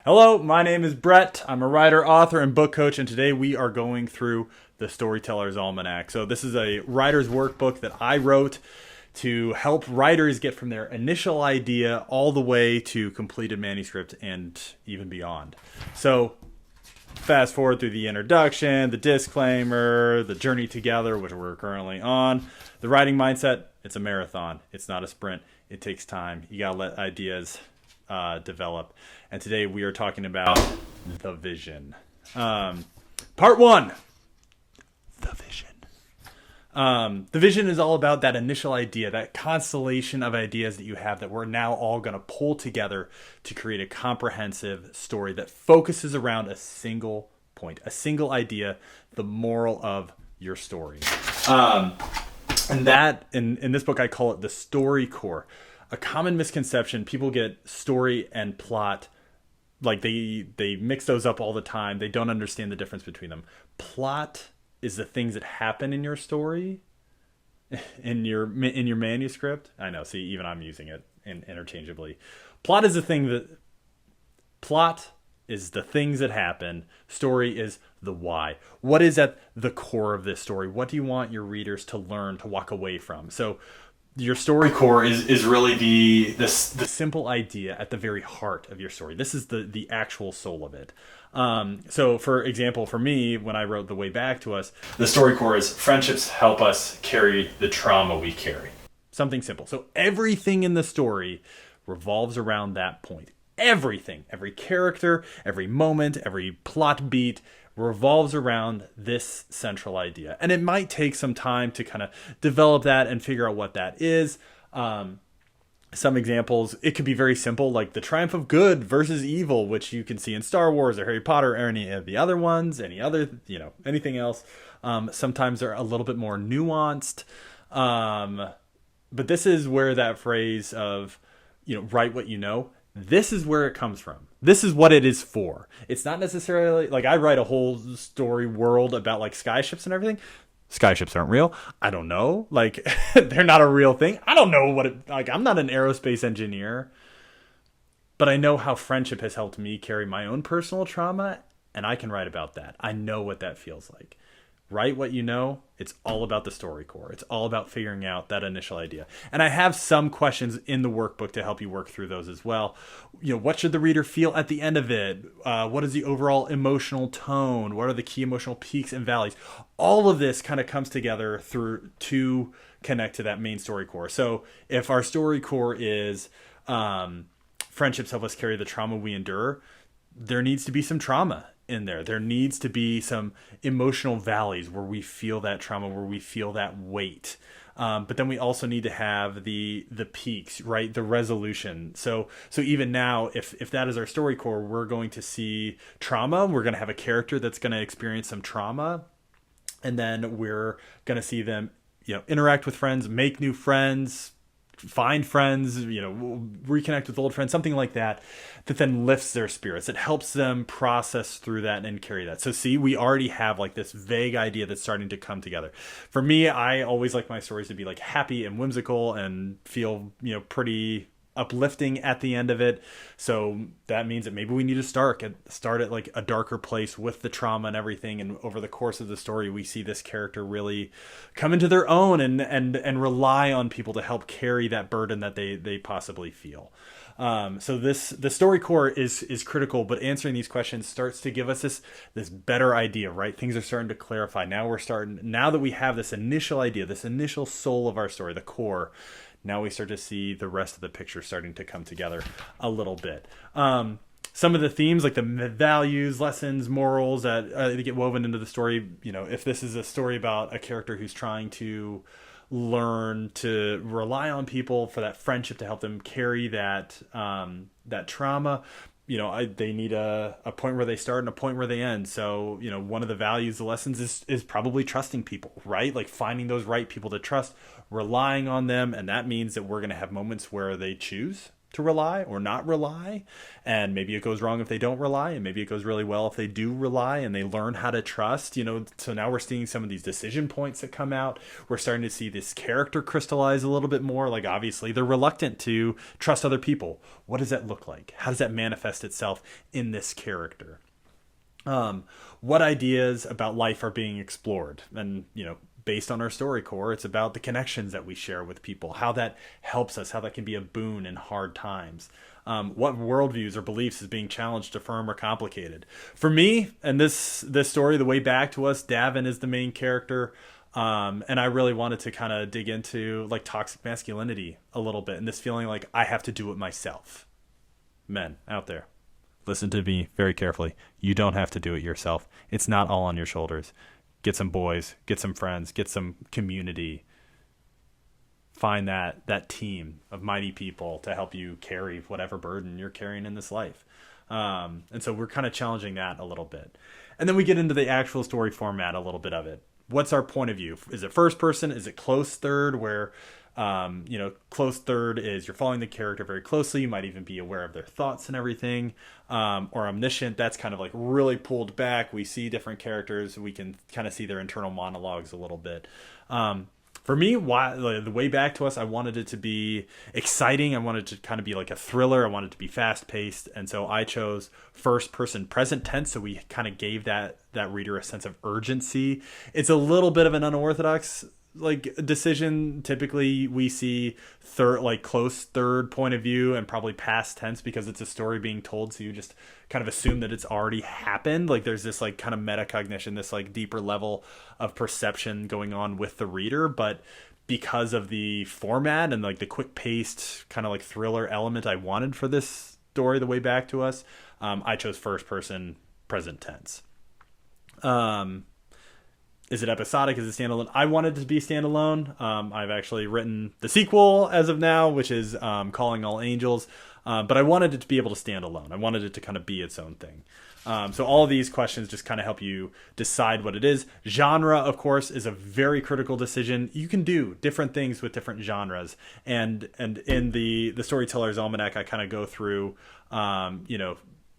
Hello, my name is Brett. I'm a writer, author, and book coach, and today we are going through the Storyteller's Almanac. So, this is a writer's workbook that I wrote to help writers get from their initial idea all the way to completed manuscript and even beyond. So, fast forward through the introduction, the disclaimer, the journey together, which we're currently on, the writing mindset. It's a marathon, it's not a sprint. It takes time. You gotta let ideas develop. And today we are talking about the vision. Part one, the vision. The vision is all about that initial idea, that constellation of ideas that you have that we're now all going to pull together to create a comprehensive story that focuses around a single point, a single idea, the moral of your story. And that, in this book, I call it the story core. A common misconception, people get story and plot, like they mix those up all the time. They don't understand the difference between them. Plot is the things that happen in your story, in your manuscript. I know, see, even I'm using it interchangeably. Plot is the things that happen. Story is the why. What is at the core of this story? What do you want your readers to learn, to walk away from? So your story core is really the simple idea at the very heart of your story. This is the actual soul of it. So, for example, for me, when I wrote The Way Back to Us, the story core is friendships help us carry the trauma we carry. Something simple. So everything in the story revolves around that point. Everything, every character, every moment, every plot beat revolves around this central idea. And it might take some time to kind of develop that and figure out what that is. Some examples, it could be very simple, like the triumph of good versus evil, which you can see in Star Wars or Harry Potter or any of the other ones, anything else. Sometimes they're a little bit more nuanced. But this is where that phrase of, write what you know, this is where it comes from. This is what it is for. It's not necessarily like I write a whole story world about like skyships and everything. Skyships aren't real. I don't know. Like they're not a real thing. I don't know I'm not an aerospace engineer, but I know how friendship has helped me carry my own personal trauma, and I can write about that. I know what that feels like. Write what you know. It's all about the story core. It's all about figuring out that initial idea. And I have some questions in the workbook to help you work through those as well. What should the reader feel at the end of it? What is the overall emotional tone? What are the key emotional peaks and valleys? All of this kind of comes together to connect to that main story core. So if our story core is friendships help us carry the trauma we endure, there needs to be some trauma in there. There needs to be some emotional valleys where we feel that trauma, where we feel that weight. But then we also need to have the peaks, right? The resolution. So even now, if that is our story core, we're going to see trauma. We're going to have a character that's going to experience some trauma. And then we're going to see them, interact with friends, make new friends, find friends, reconnect with old friends, something like that then lifts their spirits. It helps them process through that and carry that. So see, we already have like this vague idea that's starting to come together. For me, I always like my stories to be like happy and whimsical and feel, pretty uplifting at the end of it. So that means that maybe we need to start at like a darker place with the trauma and everything. And over the course of the story, we see this character really come into their own and rely on people to help carry that burden that they possibly feel. So the story core is critical, but answering these questions starts to give us this better idea, right? Things are starting to clarify. Now that we have this initial idea, this initial soul of our story, the core, now we start to see the rest of the picture starting to come together a little bit. Some of the themes, like the values, lessons, morals that get woven into the story, if this is a story about a character who's trying to learn to rely on people for that friendship to help them carry that trauma, they need a point where they start and a point where they end. So, one of the values, the lessons is probably trusting people, right? Like finding those right people to trust, relying on them. And that means that we're going to have moments where they choose to rely or not rely. And maybe it goes wrong if they don't rely, and maybe it goes really well if they do rely and they learn how to trust. So now we're seeing some of these decision points that come out. We're starting to see this character crystallize a little bit more. Like, obviously they're reluctant to trust other people. What does that look like? How does that manifest itself in this character? What ideas about life are being explored? And, based on our story core, it's about the connections that we share with people, how that helps us, how that can be a boon in hard times. What worldviews or beliefs is being challenged, affirmed, or complicated. For me, and this story, the way back to us, Davin is the main character. And I really wanted to kind of dig into like toxic masculinity a little bit, and this feeling like I have to do it myself. Men out there, listen to me very carefully. You don't have to do it yourself. It's not all on your shoulders. Get some boys, get some friends, get some community. Find that team of mighty people to help you carry whatever burden you're carrying in this life. And so we're kind of challenging that a little bit. And then we get into the actual story format, a little bit of it. What's our point of view? Is it first person? Is it close third, where close third is you're following the character very closely. You might even be aware of their thoughts and everything. Or omniscient, that's kind of like really pulled back. We see different characters. We can kind of see their internal monologues a little bit. For me, the way back to us, I wanted it to be exciting. I wanted it to kind of be like a thriller. I wanted it to be fast paced. And so I chose first person present tense. So we kind of gave that reader a sense of urgency. It's a little bit of an unorthodox decision. Typically we see close third point of view and probably past tense because it's a story being told. So you just kind of assume that it's already happened. Like there's this kind of metacognition, this deeper level of perception going on with the reader. But because of the format and the quick paced kind of thriller element I wanted for this story, the way back to us, I chose first person present tense. Is it episodic? Is it standalone? I wanted it to be standalone. I've actually written the sequel as of now, which is Calling All Angels. But I wanted it to be able to stand alone. I wanted it to kind of be its own thing. So all of these questions just kind of help you decide what it is. Genre, of course, is a very critical decision. You can do different things with different genres. And in the Storyteller's Almanac, I kind of go through,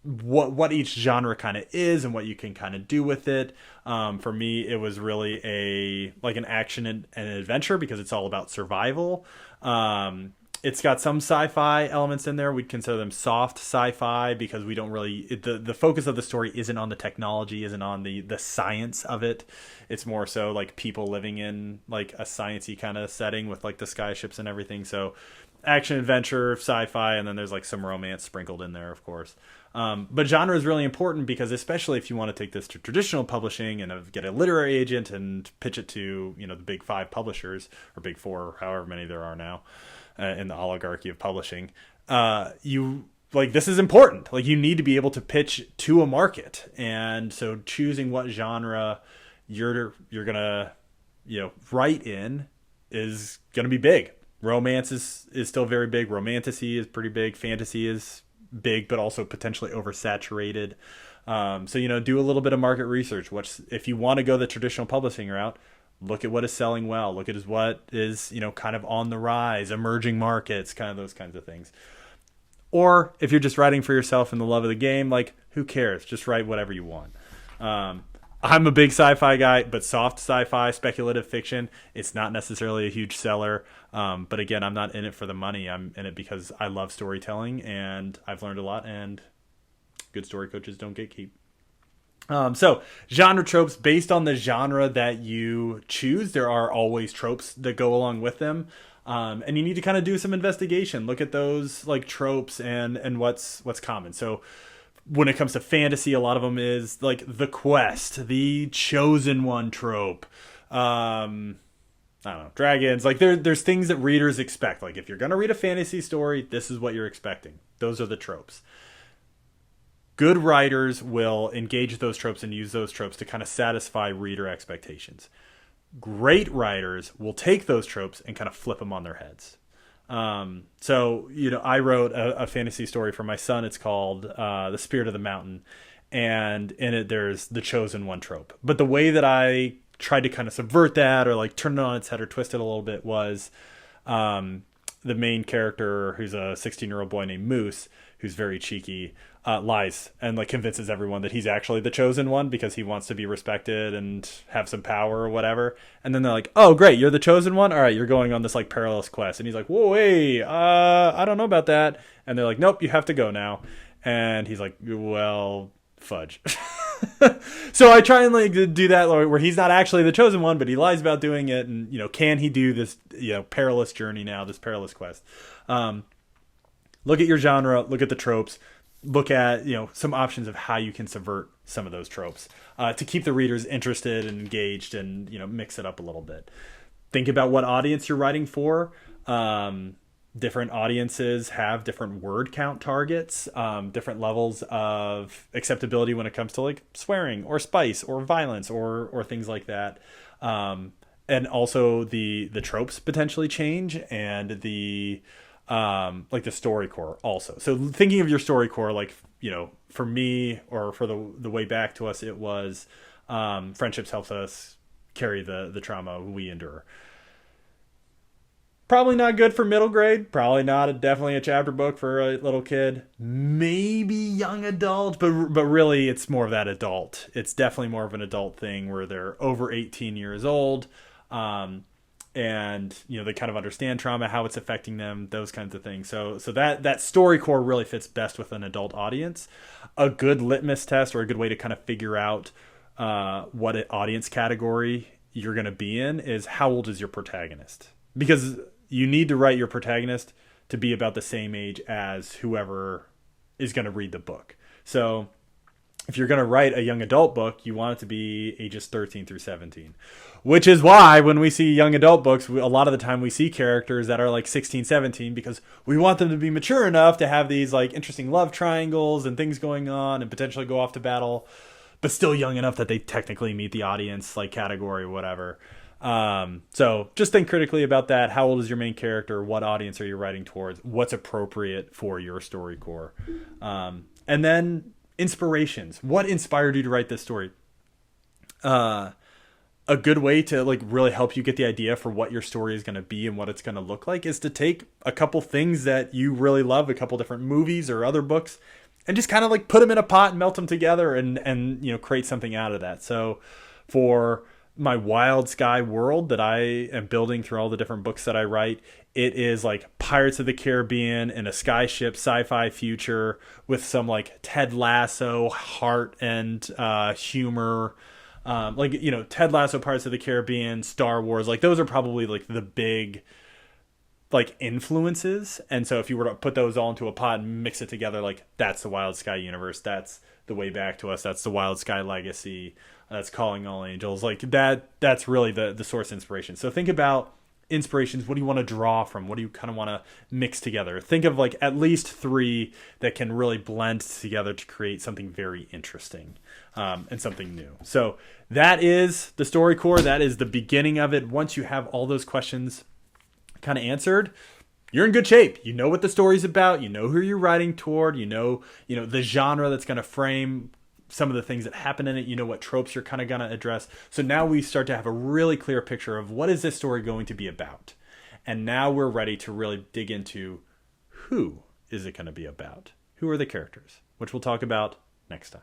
what each genre kind of is and what you can kind of do with it. For me, it was really an action and an adventure because it's all about survival. It's got some sci-fi elements in there. We'd consider them soft sci-fi because we don't really, the focus of the story isn't on the technology, isn't on the science of it. It's more so people living in a sciencey kind of setting with the sky ships and everything. So action, adventure, sci-fi, and then there's some romance sprinkled in there, of course. But genre is really important because especially if you want to take this to traditional publishing and get a literary agent and pitch it to, the big 5 publishers or big 4, or however many there are now in the oligarchy of publishing, this is important. You need to be able to pitch to a market. And so choosing what genre you're going to, write in is going to be big. Romance is still very big. Romantasy is pretty big. Fantasy is big, but also potentially oversaturated. So, do a little bit of market research. If you want to go the traditional publishing route, look at what is selling well. Look at what is, kind of on the rise, emerging markets, kind of those kinds of things. Or if you're just writing for yourself and the love of the game, who cares? Just write whatever you want. I'm a big sci-fi guy, but soft sci-fi, speculative fiction, it's not necessarily a huge seller. But again, I'm not in it for the money. I'm in it because I love storytelling and I've learned a lot, and good story coaches don't gatekeep. So genre tropes, based on the genre that you choose, there are always tropes that go along with them. And you need to kind of do some investigation, look at those tropes and what's common. So when it comes to fantasy, a lot of them is the quest, the chosen one trope. I don't know, dragons. There's things that readers expect. If you're going to read a fantasy story, this is what you're expecting. Those are the tropes. Good writers will engage those tropes and use those tropes to kind of satisfy reader expectations. Great writers will take those tropes and kind of flip them on their heads. So, I wrote a fantasy story for my son. It's called The Spirit of the Mountain. And in it, there's the chosen one trope. But the way that I tried to kind of subvert that or turn it on its head or twist it a little bit was the main character, who's a 16-year-old boy named Moose, who's very cheeky, lies and like convinces everyone that he's actually the chosen one because he wants to be respected and have some power or whatever. And then they're like, "Oh, great, you're the chosen one. All right, you're going on this like perilous quest." And he's like, "Whoa, hey, I don't know about that." And they're like, "Nope, you have to go now." And he's like, "Well, fudge." So I try and like do that where he's not actually the chosen one, but he lies about doing it. And can he do this perilous journey now, this perilous quest? Look at your genre, look at the tropes, look at some options of how you can subvert some of those tropes to keep the readers interested and engaged, and mix it up a little bit. Think about what audience you're writing for. Different audiences have different word count targets, different levels of acceptability when it comes to like swearing or spice or violence or things like that. And also the tropes potentially change, and the like the story core also. So thinking of your story core, like, for me, or for the way back to us, it was friendships helps us carry the trauma we endure. Probably not good for middle grade. Probably not definitely a chapter book for a little kid. Maybe young adult, but really it's more of that adult. It's definitely more of an adult thing where they're over 18 years old. And they kind of understand trauma, how it's affecting them, those kinds of things. So that story core really fits best with an adult audience. A good litmus test, or a good way to kind of figure out what an audience category you're going to be in, is how old is your protagonist? Because you need to write your protagonist to be about the same age as whoever is going to read the book. So if you're going to write a young adult book, you want it to be ages 13 through 17. Which is why when we see young adult books, a lot of the time we see characters that are like 16, 17, because we want them to be mature enough to have these like interesting love triangles and things going on and potentially go off to battle, but still young enough that they technically meet the audience like category or whatever. So just think critically about that. How old is your main character? What audience are you writing towards? What's appropriate for your story core? And then inspirations. What inspired you to write this story? A good way to like really help you get the idea for what your story is going to be and what it's going to look like is to take a couple things that you really love, a couple different movies or other books, and just kind of like put them in a pot and melt them together and create something out of that. So for my wild sky world that I am building through all the different books that I write, it is like Pirates of the Caribbean in a skyship sci-fi future with some like Ted Lasso heart and humor. Ted Lasso, Pirates of the Caribbean, Star Wars, like those are probably like the big like influences. And so if you were to put those all into a pot and mix it together, like that's the Wild Sky universe. That's the Way Back to Us. That's the Wild Sky Legacy. That's Calling All Angels. Like that's really the source inspiration. So think about inspirations. What do you want to draw from? What do you kind of want to mix together? Think of like at least 3 that can really blend together to create something very interesting and something new. So that is the story core. That is the beginning of it. Once you have all those questions kind of answered, you're in good shape. You know what the story's about. You know who you're writing toward. You know the genre that's going to frame some of the things that happen in it. You know what tropes you're kind of going to address. So now we start to have a really clear picture of what is this story going to be about. And now we're ready to really dig into who is it going to be about? Who are the characters? Which we'll talk about next time.